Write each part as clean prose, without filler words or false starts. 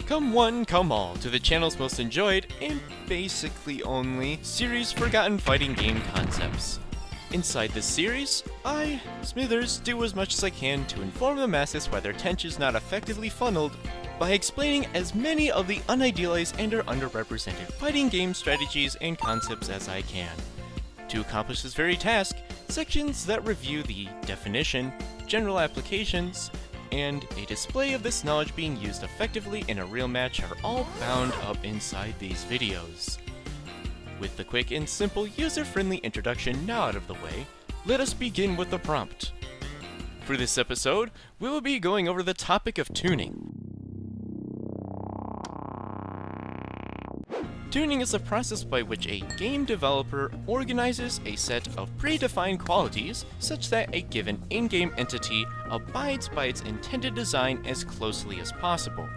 Come one, come all, to the channel's most enjoyed, and basically only, series Forgotten Fighting Game Concepts. Inside this series, I, Smithers, do as much as I can to inform the masses why their attention is not effectively funneled by explaining as many of the unidealized and or underrepresented fighting game strategies and concepts as I can. To accomplish this very task, sections that review the definition, general applications, and a display of this knowledge being used effectively in a real match are all bound up inside these videos. With the quick and simple user-friendly introduction now out of the way, let us begin with the prompt. For this episode, we will be going over the topic of tuning. Tuning is a process by which a game developer organizes a set of predefined qualities such that a given in-game entity abides by its intended design as closely as possible.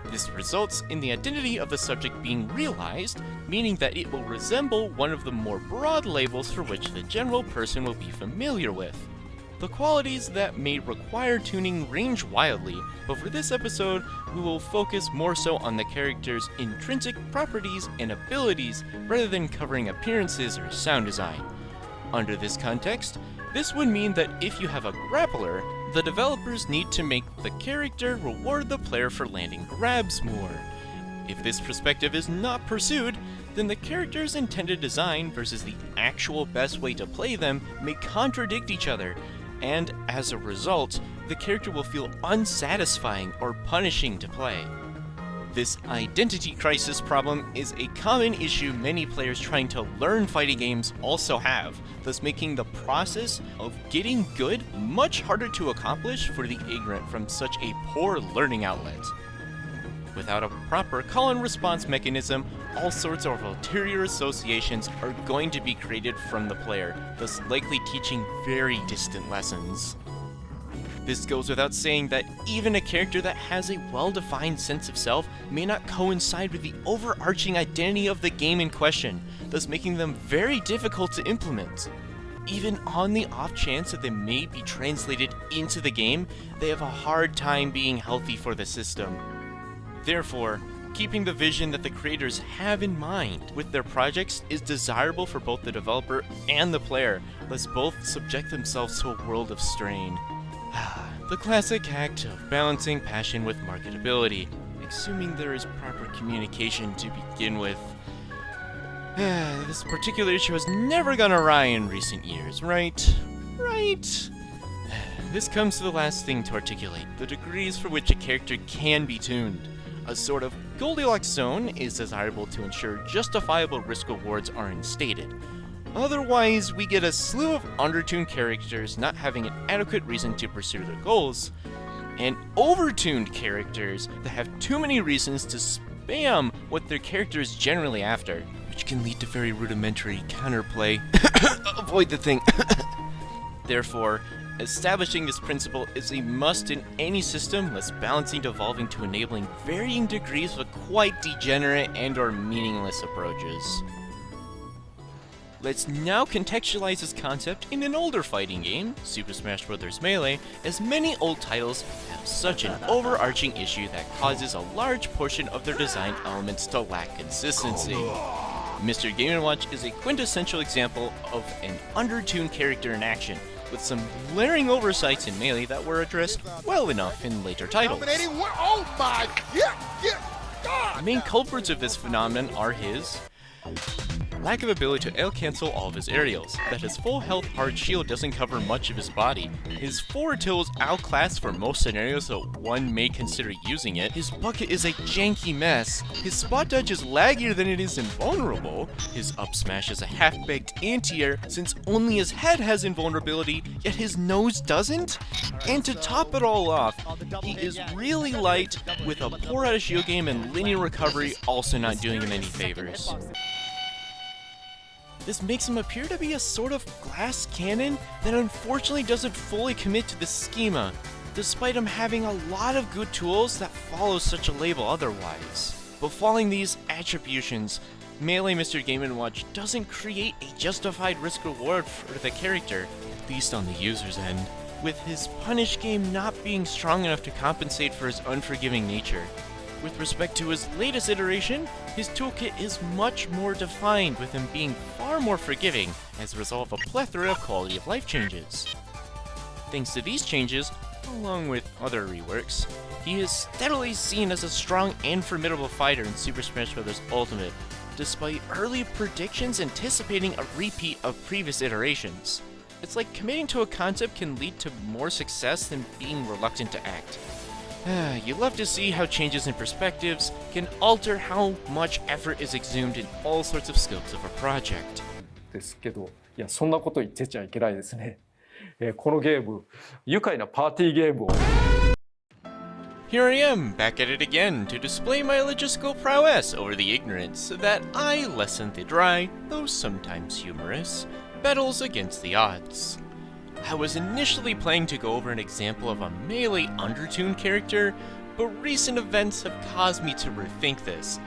This results in the identity of the subject being realized, meaning that it will resemble one of the more broad labels for which the general person will be familiar with. The qualities that may require tuning range wildly, but for this episode, we will focus more so on the character's intrinsic properties and abilities rather than covering appearances or sound design. Under this context, this would mean that if you have a grappler, the developers need to make the character reward the player for landing grabs more. If this perspective is not pursued, then the character's intended design versus the actual best way to play them may contradict each other, and as a result, the character will feel unsatisfying or punishing to play. This identity crisis problem is a common issue many players trying to learn fighting games also have, thus making the process of getting good much harder to accomplish for the ignorant from such a poor learning outlet. Without a proper call and response mechanism, all sorts of ulterior associations are going to be created from the player, thus likely teaching very distant lessons. This goes without saying that even a character that has a well-defined sense of self may not coincide with the overarching identity of the game in question, thus making them very difficult to implement. Even on the off chance that they may be translated into the game, they have a hard time being healthy for the system. Therefore, keeping the vision that the creators have in mind with their projects is desirable for both the developer and the player, lest both subject themselves to a world of strain. The classic act of balancing passion with marketability, assuming there is proper communication to begin with. This particular issue has never gone awry in recent years, right? Right? This comes to the last thing to articulate, the degrees for which a character can be tuned. A sort of Goldilocks zone is desirable to ensure justifiable risk rewards are instated. Otherwise, we get a slew of undertuned characters not having an adequate reason to pursue their goals, and overtuned characters that have too many reasons to spam what their character is generally after, which can lead to very rudimentary counterplay. Avoid the thing. Therefore, establishing this principle is a must in any system, lest balancing devolving to enabling varying degrees of quite degenerate and or meaningless approaches. Let's now contextualize this concept in an older fighting game, Super Smash Bros. Melee, as many old titles have such an overarching issue that causes a large portion of their design elements to lack consistency. Mr. Game & Watch is a quintessential example of an undertuned character in action, with some glaring oversights in Melee that were addressed well enough in later titles. Oh my! God! The main culprits of this phenomenon are his lack of ability to cancel all of his aerials, that his full health hard shield doesn't cover much of his body, his forward tilt is outclassed for most scenarios so one may consider using it, his bucket is a janky mess, his spot dodge is laggier than it is invulnerable, his up smash is a half-baked anti-air since only his head has invulnerability, yet his nose doesn't? And to top it all off, he is really light with a poor out of shield game and linear recovery also not doing him any favors. This makes him appear to be a sort of glass cannon that unfortunately doesn't fully commit to the schema, despite him having a lot of good tools that follow such a label otherwise. Befalling these attributions, Melee Mr. Game & Watch doesn't create a justified risk reward for the character, at least on the user's end, with his punish game not being strong enough to compensate for his unforgiving nature. With respect to his latest iteration, his toolkit is much more defined, with him being far more forgiving as a result of a plethora of quality of life changes. Thanks to these changes, along with other reworks, he is steadily seen as a strong and formidable fighter in Super Smash Bros. Ultimate, despite early predictions anticipating a repeat of previous iterations. It's like committing to a concept can lead to more success than being reluctant to act. You love to see how changes in perspectives can alter how much effort is exhumed in all sorts of scopes of a project. ですけど、いやそんなこと言ってちゃいけないですね。このゲーム、愉快なパーティーゲームを。Here I am, back at it again, to display my logistical prowess over the ignorance so that I lessen the dry, though sometimes humorous, battles against the odds. I was initially planning to go over an example of a melee undertuned character, but recent events have caused me to rethink this.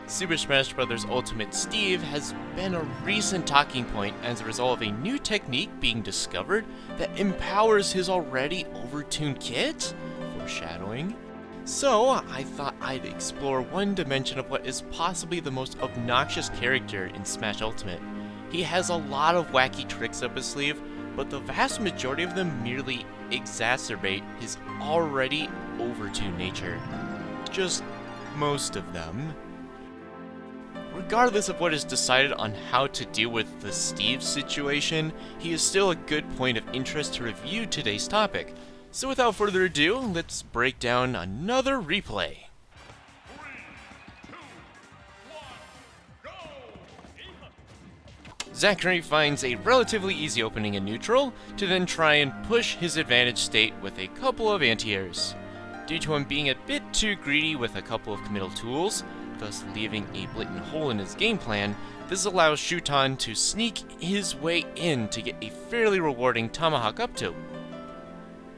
Super Smash Bros. Ultimate Steve has been a recent talking point as a result of a new technique being discovered that empowers his already overtuned kit? Foreshadowing. So, I thought I'd explore one dimension of what is possibly the most obnoxious character in Smash Ultimate. He has a lot of wacky tricks up his sleeve, but the vast majority of them merely exacerbate his already overtuned nature. Just most of them. Regardless of what is decided on how to deal with the Steve situation, he is still a good point of interest to review today's topic. So without further ado, let's break down another replay. Zachary finds a relatively easy opening in neutral, to then try and push his advantage state with a couple of anti-airs. Due to him being a bit too greedy with a couple of committal tools, thus leaving a blatant hole in his game plan, this allows Shuton to sneak his way in to get a fairly rewarding tomahawk up tilt.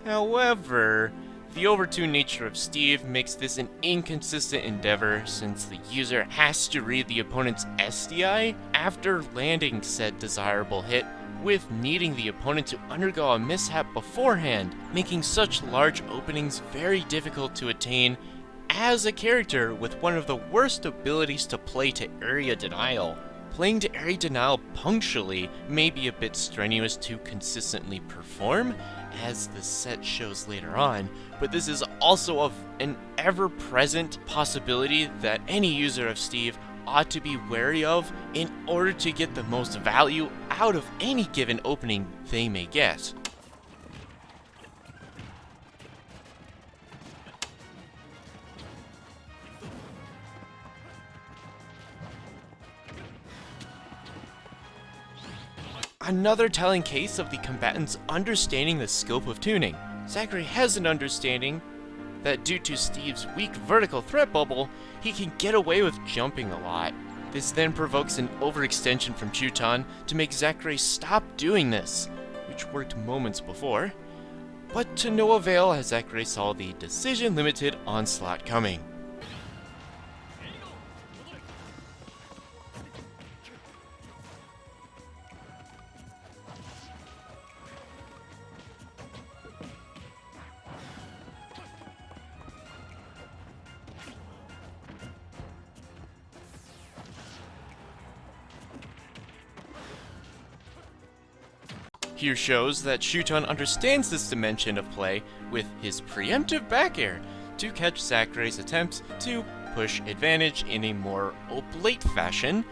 However, the overtuned nature of Steve makes this an inconsistent endeavor since the user has to read the opponent's SDI after landing said desirable hit, with needing the opponent to undergo a mishap beforehand, making such large openings very difficult to attain as a character with one of the worst abilities to play to area denial. Playing to area denial punctually may be a bit strenuous to consistently perform, as the set shows later on, but this is also an ever-present possibility that any user of Steve ought to be wary of in order to get the most value out of any given opening they may get. Another telling case of the combatant's understanding the scope of tuning. Zachary has an understanding that due to Steve's weak vertical threat bubble, he can get away with jumping a lot. This then provokes an overextension from Shuton to make Zachary stop doing this, which worked moments before, but to no avail as Zachary saw the decision-limited onslaught coming. Here shows that Shuton understands this dimension of play with his preemptive back air to catch Zachary's attempts to push advantage in a more oblate fashion,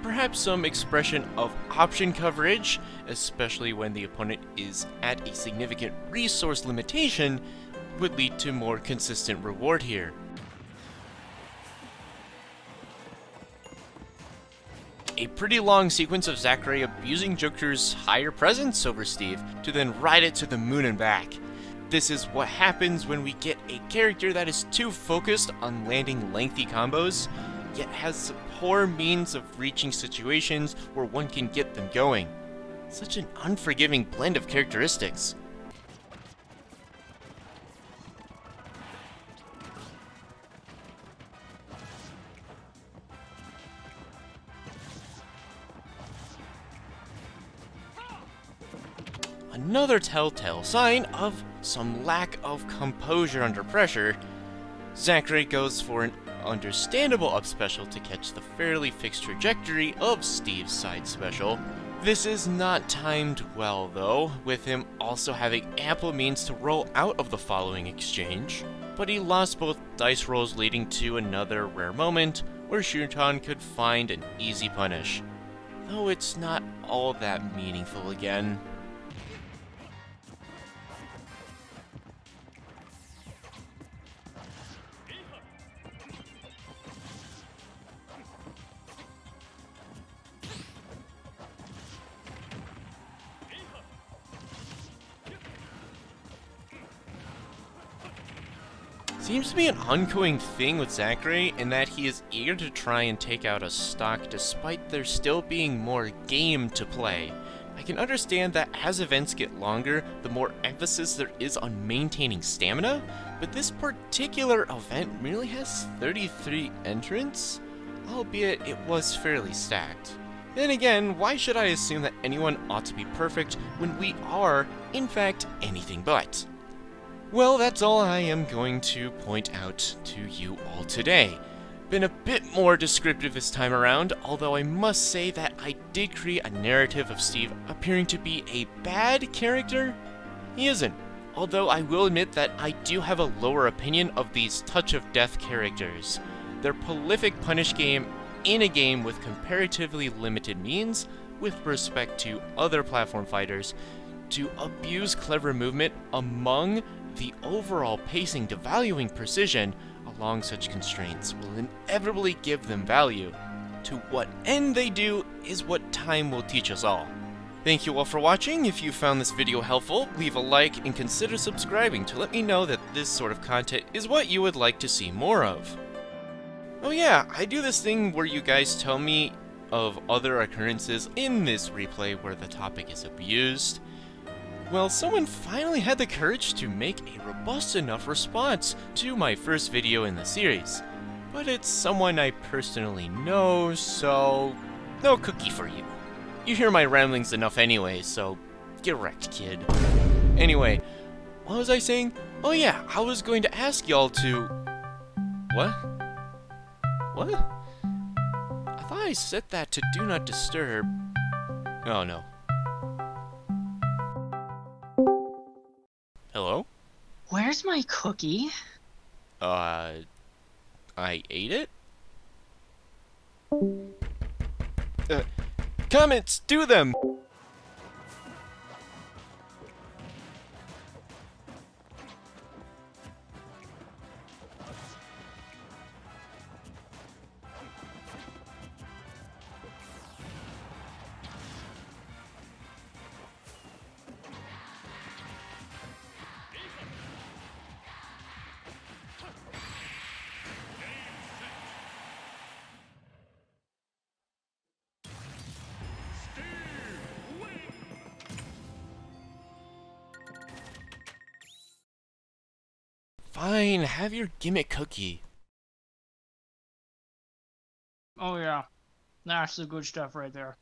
perhaps some expression of option coverage, especially when the opponent is at a significant resource limitation, would lead to more consistent reward here. A pretty long sequence of Zachary abusing Joker's higher presence over Steve to then ride it to the moon and back. This is what happens when we get a character that is too focused on landing lengthy combos, yet has poor means of reaching situations where one can get them going. Such an unforgiving blend of characteristics. Another telltale sign of some lack of composure under pressure, Zachary goes for an understandable up special to catch the fairly fixed trajectory of Steve's side special. This is not timed well though, with him also having ample means to roll out of the following exchange, but he lost both dice rolls, leading to another rare moment where Shuton could find an easy punish, though it's not all that meaningful again. Seems to be an ongoing thing with Zachary in that he is eager to try and take out a stock despite there still being more game to play. I can understand that as events get longer, the more emphasis there is on maintaining stamina, but this particular event merely has 33 entrants, albeit it was fairly stacked. Then again, why should I assume that anyone ought to be perfect when we are, in fact, anything but? Well, that's all I am going to point out to you all today. Been a bit more descriptive this time around, although I must say that I did create a narrative of Steve appearing to be a bad character. He isn't, although I will admit that I do have a lower opinion of these touch of death characters. Their prolific punish game in a game with comparatively limited means with respect to other platform fighters, to abuse clever movement among the overall pacing devaluing precision along such constraints will inevitably give them value. To what end they do is what time will teach us all. Thank you all for watching. If you found this video helpful, leave a like and consider subscribing to let me know that this sort of content is what you would like to see more of. Oh yeah, I do this thing where you guys tell me of other occurrences in this replay where the topic is abused. Well, someone finally had the courage to make a robust enough response to my first video in the series. But it's someone I personally know, so no cookie for you. You hear my ramblings enough anyway, so get wrecked, kid. Anyway, what was I saying? Oh yeah, I was going to ask y'all to... What? What? I thought I set that to do not disturb. Oh no. Hello? Where's my cookie? I ate it? Comments, do them! Fine, have your gimmick cookie. Oh yeah, that's the good stuff right there.